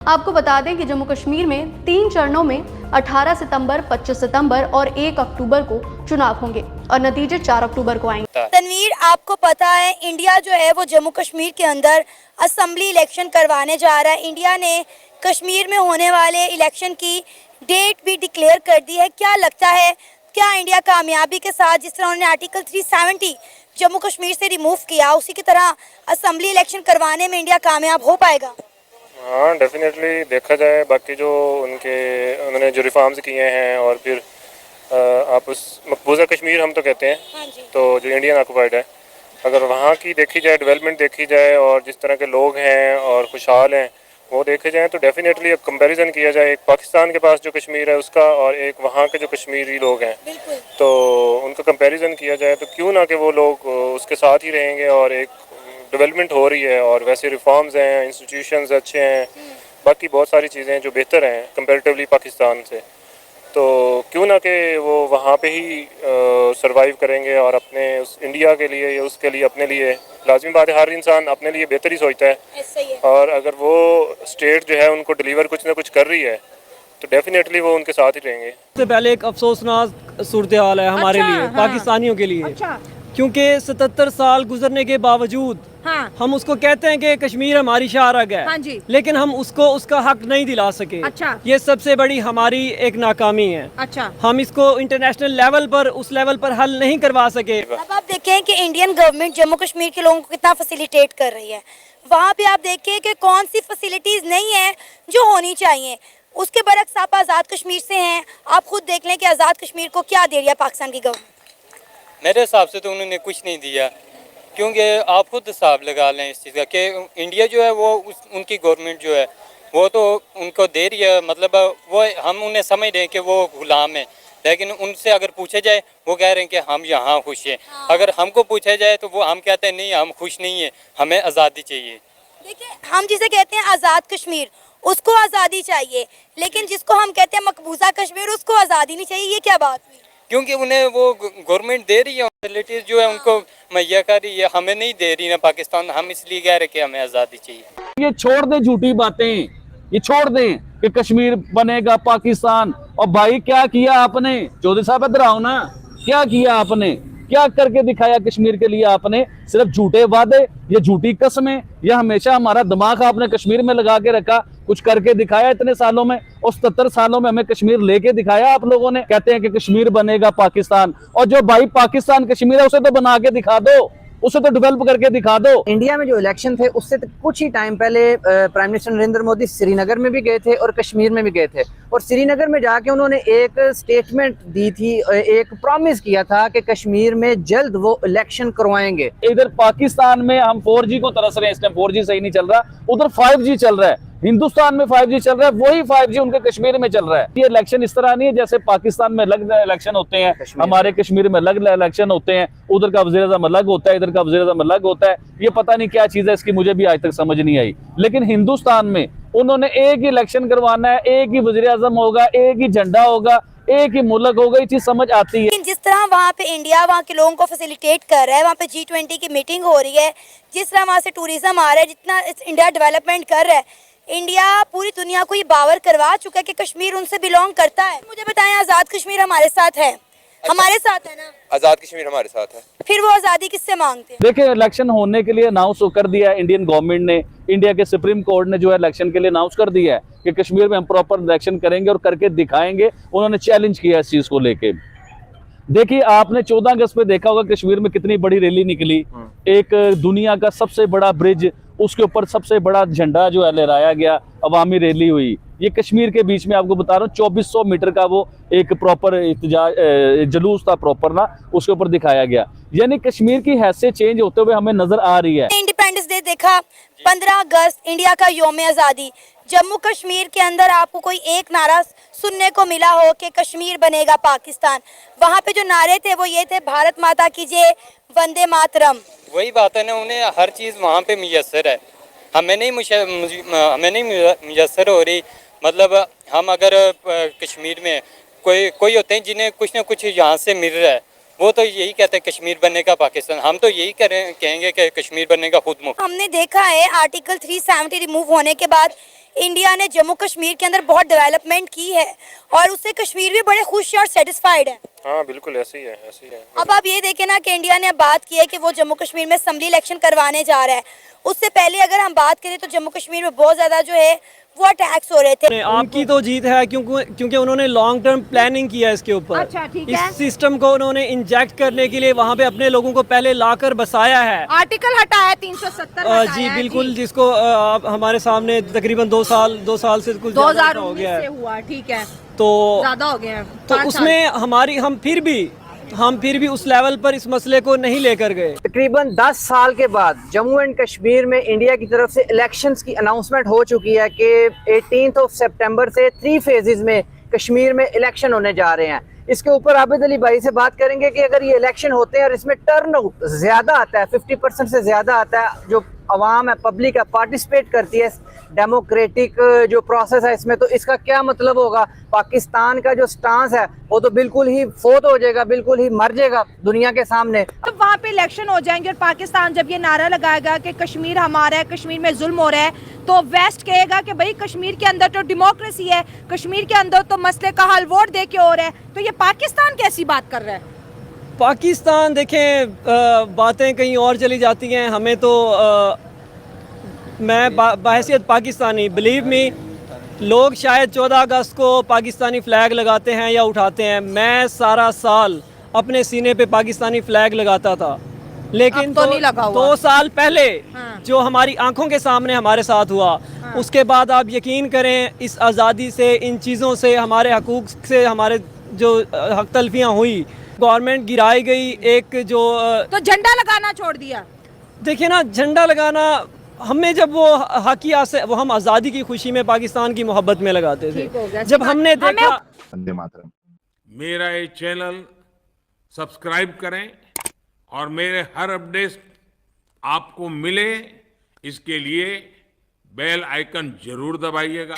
आपको बता दें कि जम्मू कश्मीर में 3 चरणों में 18 सितंबर, 25 सितंबर और 1 अक्टूबर को चुनाव होंगे और नतीजे 4 अक्टूबर को आएंगे। तनवीर, आपको पता है इंडिया जो है वो जम्मू कश्मीर के अंदर असेंबली इलेक्शन करवाने जा रहा है। इंडिया ने कश्मीर में होने वाले इलेक्शन की डेट भी डिक्लेयर कर दी है। क्या लगता है, क्या इंडिया कामयाबी के साथ, जिस तरह उन्होंने आर्टिकल 370 जम्मू कश्मीर से रिमूव किया, उसी की तरह असेंबली इलेक्शन करवाने में इंडिया कामयाब हो पाएगा? हाँ, डेफिनेटली देखा जाए बाकी जो उन्होंने जो रिफॉर्म्स किए हैं और फिर आप उस मकबूजा कश्मीर हम तो कहते हैं, हाँ जी। तो जो इंडियन ऑक्युपाइड है, अगर वहाँ की देखी जाए, डेवलपमेंट देखी जाए और जिस तरह के लोग हैं और खुशहाल हैं वो देखे जाएँ, तो डेफिनेटली एक कंपैरिजन किया जाए एक पाकिस्तान के पास जो कश्मीर है उसका और एक वहाँ के जो कश्मीरी लोग हैं, तो उनका कंपैरिजन किया जाए तो क्यों ना कि वो लोग उसके साथ ही रहेंगे और एक डेवलपमेंट हो रही है और वैसे रिफॉर्म्स हैं, इंस्टीट्यूशंस अच्छे हैं, बाकी बहुत सारी चीज़ें हैं जो बेहतर हैं कंपैरेटिवली पाकिस्तान से, तो क्यों ना कि वो वहाँ पे ही सरवाइव करेंगे और अपने उस इंडिया के लिए या उसके लिए अपने लिए लाजमी बात है, हर इंसान अपने लिए बेहतर ही सोचता है और अगर वो स्टेट जो है उनको डिलीवर कुछ ना कुछ कर रही है तो डेफिनेटली वो उनके साथ ही रहेंगे। सबसे पहले एक अफसोसनाक सूरत हाल है हमारे लिए, पाकिस्तानियों के लिए, क्योंकि 77 साल गुजरने के बावजूद हम उसको कहते हैं कि कश्मीर हमारी शाहरग है, लेकिन हम उसको उसका हक नहीं दिला सके। ये सबसे बड़ी हमारी एक नाकामी है। हम इसको इंटरनेशनल लेवल पर, उस लेवल पर हल नहीं करवा सके। अब आप देखें कि इंडियन गवर्नमेंट जम्मू कश्मीर के लोगों को कितना फैसिलिटेट कर रही है। वहाँ पे आप देखें कि कौन सी फैसिलिटीज नहीं है जो होनी चाहिए। उसके बरक्स आप आज़ाद कश्मीर से हैं, आप खुद देख लें कि आज़ाद कश्मीर को क्या दे रही है पाकिस्तान की गवर्नमेंट। मेरे हिसाब से तो उन्होंने कुछ नहीं दिया, क्योंकि आप खुद हिसाब लगा लें इस चीज़ का कि इंडिया जो है वो उनकी गवर्नमेंट जो है वो तो उनको दे रही है, मतलब वो हम उन्हें समझ रहे हैं कि वो गुलाम है, लेकिन उनसे अगर पूछे जाए वो कह रहे हैं कि हम यहाँ खुश हैं। अगर हमको पूछा जाए तो वो हम कहते हैं नहीं, हम खुश नहीं हैं, हमें आज़ादी चाहिए। देखिए, हम जिसे कहते हैं आज़ाद कश्मीर, उसको आज़ादी चाहिए, लेकिन जिसको हम कहते हैं मकबूजा कश्मीर, उसको आज़ादी नहीं चाहिए। ये क्या बात हुई? क्योंकि उन्हें वो गवर्नमेंट दे रही है, फैसिलिटीज़ जो है उनको मुहैया कर रही है, हमें नहीं दे रही ना पाकिस्तान। हम इसलिए कह रहे कि हमें आज़ादी चाहिए। ये छोड़ दें झूठी बातें, ये छोड़ दें कि कश्मीर बनेगा पाकिस्तान। और भाई क्या किया आपने? चौधरी साहब इधर आओ ना, क्या किया आपने? क्या करके दिखाया कश्मीर के लिए आपने? सिर्फ झूठे वादे, ये झूठी कस्में, या हमेशा हमारा दिमाग आपने कश्मीर में लगा के रखा? कुछ करके दिखाया इतने सालों में? और 77 सालों में हमें कश्मीर लेके दिखाया आप लोगों ने? कहते हैं कि कश्मीर बनेगा पाकिस्तान, और जो भाई पाकिस्तान कश्मीर है उसे तो बना के दिखा दो, उसे तो डेवलप करके दिखा दो। इंडिया में जो इलेक्शन थे उससे कुछ ही टाइम पहले प्राइम मिनिस्टर नरेंद्र मोदी श्रीनगर में भी गए थे और कश्मीर में भी गए थे, और श्रीनगर में जाके उन्होंने एक स्टेटमेंट दी थी, एक प्रॉमिस किया था कि कश्मीर में जल्द वो इलेक्शन करवाएंगे। इधर पाकिस्तान में हम 4G को तरस रहे हैं, इस टाइम 4G सही नहीं चल रहा, उधर 5G चल रहा है। हिंदुस्तान में 5G चल रहा है, वही 5G उनके कश्मीर में चल रहा है। ये इलेक्शन इस तरह नहीं है जैसे पाकिस्तान में अलग इलेक्शन होते हैं, हमारे कश्मीर में अलग इलेक्शन होते हैं, उधर का वज़ीर आज़म अलग होता है, इधर का वज़ीर आज़म अलग होता है। ये पता नहीं क्या चीज है, इसकी मुझे भी आज तक समझ नहीं आई। लेकिन हिंदुस्तान में उन्होंने एक ही इलेक्शन करवाना है, एक ही वज़ीर आज़म होगा, एक ही झंडा होगा, एक ही मुल्क होगा, ये चीज समझ आती है। लेकिन जिस तरह वहाँ पे इंडिया वहाँ के लोगों को फैसिलिटेट कर रहा है, वहाँ पे G20 की मीटिंग हो रही है, जिस तरह वहाँ से टूरिज्म आ रहा है, जितना इंडिया डेवलपमेंट कर रहा है, इंडिया पूरी दुनिया को ये बावर करवा चुका है कि कश्मीर उनसे बिलोंग करता है। मुझे बताएं, आज़ाद कश्मीर हमारे साथ है? हमारे साथ है ना? आज़ाद कश्मीर हमारे साथ है। फिर वो आज़ादी किससे मांगते हैं? देखिए, इलेक्शन होने के लिए अनाउंस कर दिया है इंडियन गवर्नमेंट ने, इंडिया के सुप्रीम कोर्ट ने जो है इलेक्शन के लिए अनाउंस कर दिया है कि कश्मीर में हम प्रॉपर इलेक्शन करेंगे और करके दिखाएंगे। उन्होंने चैलेंज किया इस चीज को लेके। देखिए, आपने 14 अगस्त पे देखा होगा कश्मीर में कितनी बड़ी रैली निकली, एक दुनिया का सबसे बड़ा ब्रिज, उसके ऊपर सबसे बड़ा झंडा जो है लहराया गया, अवामी रैली हुई। ये कश्मीर के बीच में आपको बता रहा हूँ 2400 मीटर का वो एक प्रॉपर जुलूस था प्रॉपर ना, उसके ऊपर दिखाया गया। यानी कश्मीर की हैसियत चेंज होते हुए हमें नजर आ रही है। इंडिपेंडेंस डे देखा, 15 अगस्त इंडिया का यौम आज़ादी, जम्मू कश्मीर के अंदर आपको कोई एक नारा सुनने को मिला हो कि कश्मीर बनेगा पाकिस्तान? वहाँ पे जो नारे थे वो ये थे, भारत माता की जय, वंदे मातरम। वही बात है ना, उन्हें हर चीज़ वहाँ पे मुयस्सर है, हमें नहीं मुयस्सर हो रही। मतलब हम अगर कश्मीर में कोई होते हैं जिन्हें कुछ ना कुछ यहाँ से मिल रहा है, वो तो यही कहते हैं कश्मीर बनेगा पाकिस्तान। हम तो यही कहेंगे कि कश्मीर बनेगा खुद मुख्त। हमने देखा है आर्टिकल 370 रिमूव होने के बाद इंडिया ने जम्मू कश्मीर के अंदर बहुत डेवलपमेंट की है और उससे कश्मीर भी बड़े खुश और सेटिस्फाइड है। हाँ बिल्कुल ऐसे ही है, ऐसे ही है। अब आप ये देखें ना कि इंडिया ने अब बात की है कि वो जम्मू कश्मीर में असेंबली इलेक्शन करवाने जा रहा है। उससे पहले अगर हम बात करें तो जम्मू कश्मीर में बहुत ज़्यादा जो है वो अटैक्स हो रहे थे। आपकी तो जीत है क्योंकि उन्होंने लॉन्ग टर्म प्लानिंग किया इसके ऊपर। अच्छा, ठीक है। इस सिस्टम को उन्होंने इंजेक्ट करने के लिए वहाँ पे अपने लोगों को पहले लाकर बसाया है। आर्टिकल हटाया 370 हटाया जी है, बिल्कुल, जिसको आप हमारे सामने तकरीबन 2 साल से कुछ ज्यादा हो 2019 गया से है, हुआ, ठीक है, तो ज्यादा हो गया है। तो 5 उसमें हम फिर भी उस लेवल पर इस मसले को नहीं लेकर गए। तकरीबन 10 साल के बाद जम्मू एंड कश्मीर में इंडिया की तरफ से इलेक्शंस की अनाउंसमेंट हो चुकी है कि 18 सितंबर से 3 फेजेस में कश्मीर में इलेक्शन होने जा रहे हैं। इसके ऊपर आबिद अली भाई से बात करेंगे कि अगर ये इलेक्शन होते हैं और इसमें टर्नआउट ज़्यादा आता है, 50% से ज़्यादा आता है, जो अवाम है, पब्लिक है, पार्टिसिपेट करती है डेमोक्रेटिक जो प्रोसेस है इसमें, तो इसका क्या मतलब होगा? पाकिस्तान का जो स्टांस है वो तो बिल्कुल ही फोत हो जाएगा, बिल्कुल ही मर जाएगा दुनिया के सामने। तो वहाँ पे इलेक्शन हो जाएंगे और पाकिस्तान जब ये नारा लगाएगा कि कश्मीर हमारा है, कश्मीर में जुल्म हो रहा है, तो वेस्ट कहेगा कि भाई कश्मीर के अंदर तो डेमोक्रेसी है, कश्मीर के अंदर तो मसले का हल वोट दे के हो रहा है। तो ये पाकिस्तान कैसी बात कर रहा है? पाकिस्तान देखें, बातें कहीं और चली जाती हैं। हमें तो मैं बहैसियत पाकिस्तानी, बिलीव मी, लोग शायद 14 अगस्त को पाकिस्तानी फ्लैग लगाते हैं या उठाते हैं। मैं सारा साल अपने सीने पे पाकिस्तानी फ्लैग लगाता था, लेकिन तो नहीं लगा हुआ। 2 साल पहले हाँ। जो हमारी आंखों के सामने हमारे साथ हुआ, हाँ। उसके बाद आप यकीन करें इस आज़ादी से, इन चीज़ों से, हमारे हकूक़ से, हमारे जो हक तलफियाँ हुई, गवर्नमेंट गिराई गई, एक जो तो झंडा लगाना छोड़ दिया। देखिए ना, झंडा लगाना हमें जब वो हकिया से वो हम आज़ादी की खुशी में, पाकिस्तान की मोहब्बत में लगाते थे। ठीक हो गया, जब हमने देखा, वंदे मातरम। मेरा ये चैनल सब्सक्राइब करें और मेरे हर अपडेट आपको मिले, इसके लिए बेल आइकन जरूर दबाइएगा।